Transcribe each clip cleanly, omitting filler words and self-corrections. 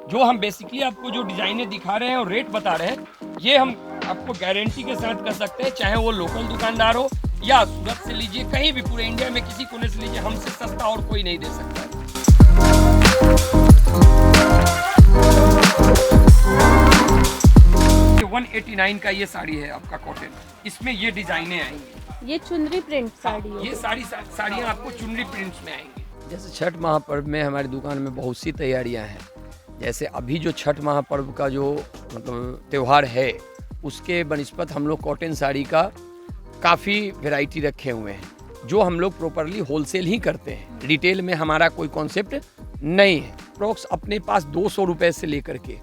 जो हम बेसिकली आपको जो डिजाइनें दिखा रहे हैं और रेट बता रहे हैं, ये हम आपको गारंटी के साथ कर सकते हैं, चाहे वो लोकल दुकानदार हो या सूरत से लीजिए, कहीं भी पूरे इंडिया में किसी कोने से लीजिए, हमसे सस्ता और कोई नहीं दे सकता है। 189 का ये साड़ी है आपका कॉटन, इसमें ये डिजाइनें आएंगी। ये चुनरी प्रिंट साड़ी ये साड़ियाँ आपको चुनरी प्रिंट्स में आएंगी। जैसे छठ महापर्व में हमारी दुकान में बहुत सी तैयारियां हैं। जैसे अभी जो छठ महापर्व का जो मतलब त्यौहार है, उसके बनिस्पत हम लोग कॉटन साड़ी का काफ़ी वैरायटी रखे हुए हैं, जो हम लोग प्रॉपरली होलसेल ही करते हैं। रिटेल में हमारा कोई कॉन्सेप्ट नहीं है। अप्रॉक्स अपने पास 200 रुपये से लेकर के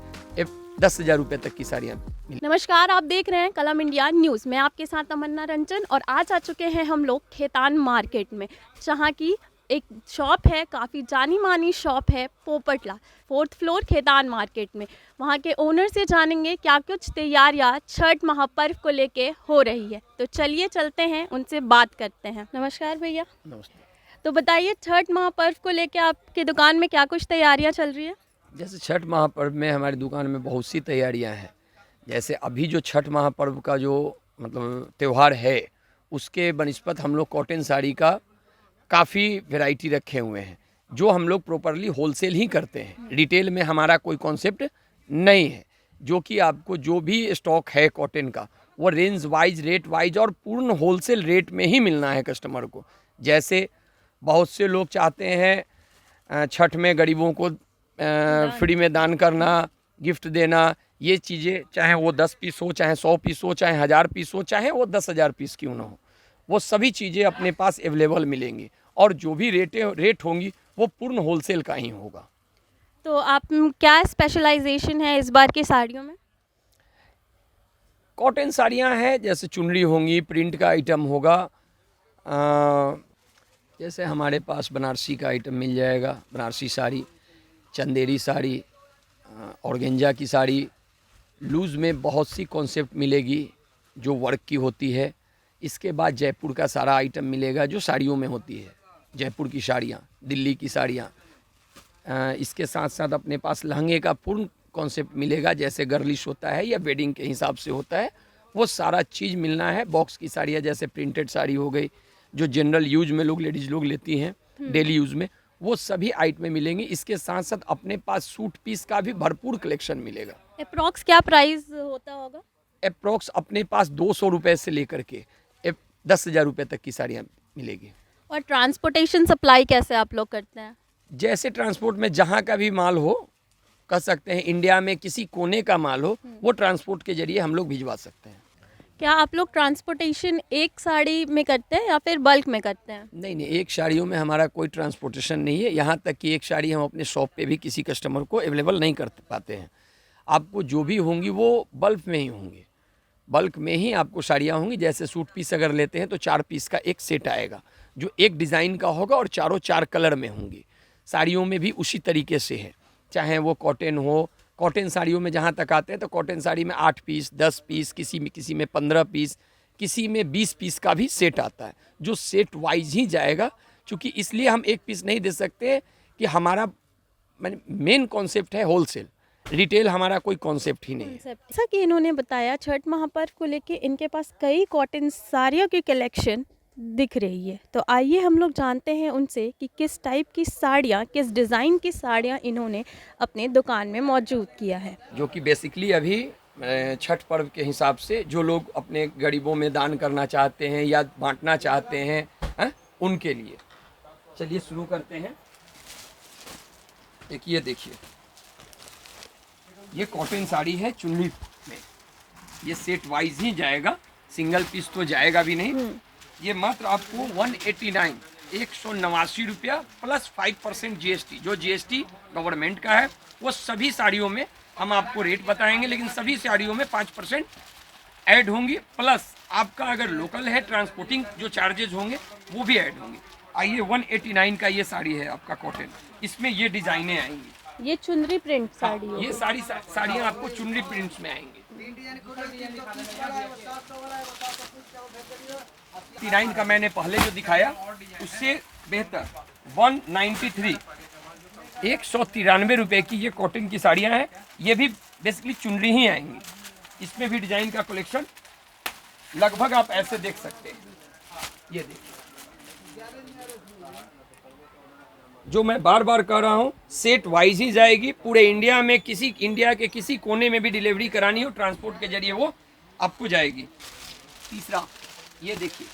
10,000 रुपये तक की साड़ियाँ। नमस्कार, आप देख रहे हैं कलम इंडिया न्यूज़। मैं आपके साथ तमन्ना रंजन और आज आ चुके हैं हम लोग खेतान मार्केट में, जहां की एक शॉप है, काफ़ी जानी मानी शॉप है, पोपटला 4th फ्लोर खेतान मार्केट में। वहां के ओनर से जानेंगे क्या कुछ तैयारियां छठ महापर्व को लेके हो रही है। तो चलिए चलते हैं, उनसे बात करते हैं। नमस्कार भैया। नमस्ते। तो बताइए, छठ महापर्व को लेके आपकी दुकान में क्या कुछ तैयारियां चल रही है? जैसे छठ महापर्व में हमारी दुकान में बहुत सी तैयारियां हैं। जैसे अभी जो छठ महापर्व का जो मतलब त्यौहार है, उसके बनिस्पत हम लोग कॉटन साड़ी का काफ़ी वैरायटी रखे हुए हैं, जो हम लोग प्रॉपरली होलसेल ही करते हैं। रिटेल में हमारा कोई कॉन्सेप्ट नहीं है, जो कि आपको जो भी स्टॉक है कॉटन का, वो रेंज वाइज, रेट वाइज और पूर्ण होलसेल रेट में ही मिलना है कस्टमर को। जैसे बहुत से लोग चाहते हैं छठ में गरीबों को फ्री में दान करना, गिफ्ट देना, ये चीज़ें, चाहे वो 10 पीस हो, चाहे 100 पीस हो, चाहे 1000 पीस हो, चाहे वो 10,000 पीस क्यों ना हो, वो सभी चीज़ें अपने पास अवेलेबल मिलेंगी। और जो भी रेट होंगी वो पूर्ण होलसेल का ही होगा। तो आप क्या स्पेशलाइजेशन है इस बार की साड़ियों में? कॉटन साड़ियाँ हैं, जैसे चुनरी होंगी, प्रिंट का आइटम होगा। जैसे हमारे पास बनारसी का आइटम मिल जाएगा, बनारसी साड़ी, चंदेरी साड़ी, ऑर्गेंजा की साड़ी, लूज़ में बहुत सी कॉन्सेप्ट मिलेगी जो वर्क की होती है। इसके बाद जयपुर का सारा आइटम मिलेगा जो साड़ियों में होती है, जयपुर की साड़ियाँ, दिल्ली की साड़ियाँ। इसके साथ साथ अपने पास लहंगे का पूर्ण कॉन्सेप्ट मिलेगा, जैसे गर्लिश होता है या वेडिंग के हिसाब से होता है, वो सारा चीज़ मिलना है। बॉक्स की साड़ियाँ, जैसे प्रिंटेड साड़ी हो गई, जो जनरल यूज में लोग, लेडीज़ लोग लेती हैं डेली यूज़ में, वो सभी आइटमें मिलेंगी। इसके साथ साथ अपने पास सूट पीस का भी भरपूर कलेक्शन मिलेगा। अप्रॉक्स क्या प्राइस होता होगा? अप्रॉक्स अपने पास 200 रुपये से लेकर के 10,000 रुपये तक की साड़ियाँ मिलेगी। और ट्रांसपोर्टेशन सप्लाई कैसे आप लोग करते हैं? जैसे ट्रांसपोर्ट में जहाँ का भी माल हो, कह सकते हैं इंडिया में किसी कोने का माल हो, वो ट्रांसपोर्ट के जरिए हम लोग भिजवा सकते हैं। क्या आप लोग ट्रांसपोर्टेशन एक साड़ी में करते हैं या फिर बल्क में करते हैं? नहीं, एक साड़ियों में हमारा कोई ट्रांसपोर्टेशन नहीं है। यहाँ तक कि एक साड़ी हम अपने शॉप पे भी किसी कस्टमर को अवेलेबल नहीं कर पाते हैं। आपको जो भी होंगी वो बल्क में ही होंगी, बल्क में ही आपको साड़ियाँ होंगी। जैसे सूट पीस अगर लेते हैं तो 4 पीस का एक सेट आएगा, जो एक डिज़ाइन का होगा और चारों 4 कलर में होंगी। साड़ियों में भी उसी तरीके से है, चाहे वो कॉटन हो। कॉटन साड़ियों में जहाँ तक आते हैं तो कॉटन साड़ी में 8 पीस, 10 पीस, किसी में 15 पीस, किसी में 20 पीस का भी सेट आता है, जो सेट वाइज ही जाएगा। क्योंकि इसलिए हम एक पीस नहीं दे सकते कि हमारा मेन कॉन्सेप्ट है होलसेल, रिटेल हमारा कोई कॉन्सेप्ट ही नहीं है। जैसा कि इन्होंने बताया, छठ महापर्व को लेके इनके पास कई कॉटन साड़ियों की कलेक्शन दिख रही है। तो आइए हम लोग जानते हैं उनसे कि किस टाइप की साड़ियाँ, किस डिज़ाइन की साड़ियाँ इन्होंने अपने दुकान में मौजूद किया है। जो कि बेसिकली अभी छठ पर्व के हिसाब से जो लोग अपने गरीबों में दान करना चाहते हैं या बांटना चाहते हैं, उनके लिए। चलिए शुरू करते हैं। देखिए ये कॉटन साड़ी है चुन्नी में, ये सेट वाइज ही जाएगा, सिंगल पीस तो जाएगा भी नहीं। ये मात्र आपको 189, 189 रुपया प्लस 5% GST, जो GST गवर्नमेंट का है, वो सभी साड़ियों में हम आपको रेट बताएंगे, लेकिन सभी साड़ियों में 5% ऐड होंगी। प्लस आपका अगर लोकल है, ट्रांसपोर्टिंग जो चार्जेज होंगे वो भी ऐड होंगे। आइए 189 का ये साड़ी है आपका कॉटन, इसमें ये डिजाइनें आएंगी। ये चुनरी प्रिंट साड़ी ये साड़ियाँ आपको चुनरी प्रिंट्स में आएंगी। 89 का मैंने पहले जो दिखाया उससे बेहतर 193, 193 रुपये की ये कॉटन की साड़ियाँ हैं। ये भी बेसिकली चुनरी ही आएंगी। इसमें भी डिजाइन का कलेक्शन लगभग आप ऐसे देख सकते हैं। ये देखिए, जो मैं बार बार कह रहा हूँ, सेट वाइज ही जाएगी। पूरे इंडिया में इंडिया के किसी कोने में भी डिलीवरी करानी हो ट्रांसपोर्ट के जरिए वो आपको जाएगी। तीसरा ये देखिए,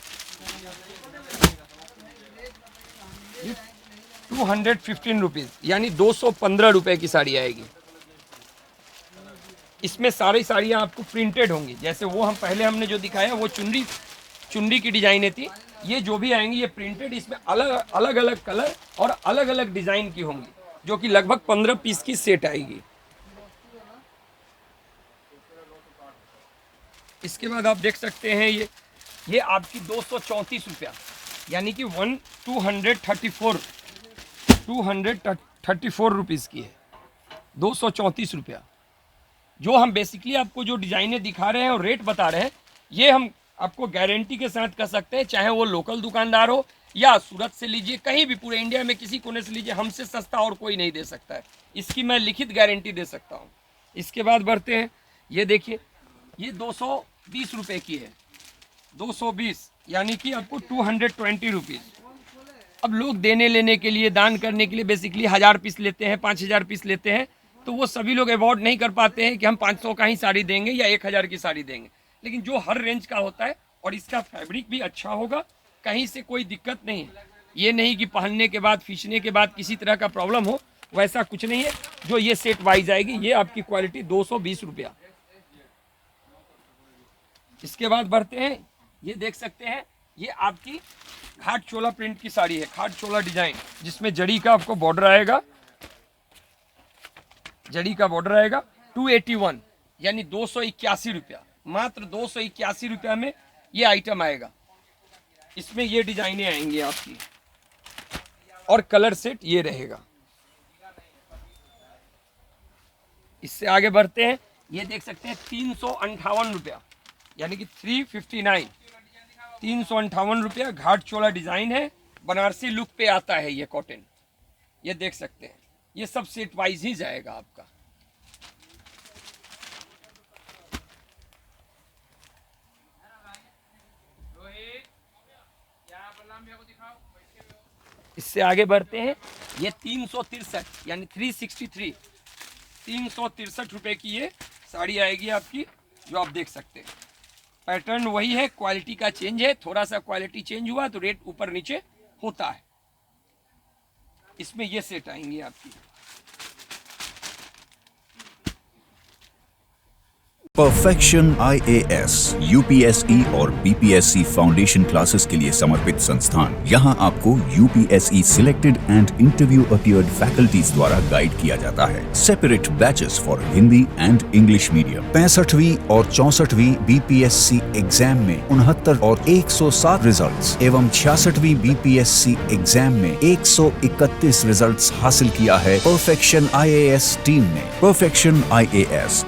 215 रुपीज़ यानी 215 रुपये की साड़ी आएगी। इसमें सारी साड़ियाँ आपको प्रिंटेड होंगी। जैसे वो हमने जो दिखाया वो चुनरी की डिजाइनें थी। ये जो भी आएंगी ये प्रिंटेड, इसमें अलग अलग कलर और अलग अलग डिजाइन की होंगी, जो कि लगभग 15 पीस की सेट आएगी। इसके बाद आप देख सकते हैं ये आपकी 234 रुपया यानी कि 234 रुपीज़ की है। 234 रुपया। जो हम बेसिकली आपको जो डिज़ाइनें दिखा रहे हैं और रेट बता रहे हैं, ये हम आपको गारंटी के साथ कर सकते हैं, चाहे वो लोकल दुकानदार हो या सूरत से लीजिए, कहीं भी पूरे इंडिया में किसी कोने से लीजिए, हमसे सस्ता और कोई नहीं दे सकता है। इसकी मैं लिखित गारंटी दे सकता हूँ। इसके बाद बढ़ते हैं, ये देखिए, ये 220 रुपये की है। 220 यानी कि आपको 220 रुपीज़। अब लोग देने लेने के लिए, दान करने के लिए बेसिकली 1000 पीस लेते हैं, 5000 पीस लेते हैं, तो वो सभी लोग अवॉर्ड नहीं कर पाते हैं कि हम 500 का ही साड़ी देंगे या 1000 की साड़ी देंगे। लेकिन जो हर रेंज का होता है और इसका फैब्रिक भी अच्छा होगा, कहीं से कोई दिक्कत नहीं है। ये नहीं कि पहनने के बाद, खींचने के बाद किसी तरह का प्रॉब्लम हो, वैसा कुछ नहीं है। जो ये सेट वाइज आएगी, ये आपकी क्वालिटी 220 रुपया। इसके बाद बढ़ते हैं, ये देख सकते हैं, ये आपकी घाट चोला प्रिंट की साड़ी है, घाट चोला डिजाइन, जिसमें जड़ी का आपको बॉर्डर आएगा, जड़ी का बॉर्डर आएगा। 281 यानी 281 रुपया, मात्र 281 रुपया में ये आइटम आएगा। इसमें ये डिजाइनें आएंगी आपकी और कलर सेट ये रहेगा। इससे आगे बढ़ते हैं, ये देख सकते हैं 358 रुपया यानी कि 359, 358 रुपया। घाट चोला डिजाइन है, बनारसी लुक पे आता है ये कॉटन। ये देख सकते हैं, ये सब सेट वाइज ही जाएगा आपका। इससे आगे बढ़ते हैं, ये 363 यानी 363, 363 रुपए की ये साड़ी आएगी आपकी, जो आप देख सकते हैं। पैटर्न वही है, क्वालिटी का चेंज है, थोड़ा सा क्वालिटी चेंज हुआ तो रेट ऊपर नीचे होता है। इसमें ये सेट आएंगी आपकी। परफेक्शन IAS, UPSE और BPSC फाउंडेशन क्लासेस के लिए समर्पित संस्थान। यहाँ आपको UPSE selected and interview appeared faculties द्वारा गाइड किया जाता है। Separate batches for Hindi and English medium. 65वीं और 64वीं BPSC एग्जाम में 69 और 107 रिजल्ट्स एवं 66वीं BPSC एग्जाम में 131 रिजल्ट्स हासिल किया है परफेक्शन IAS टीम ने। Perfection IAS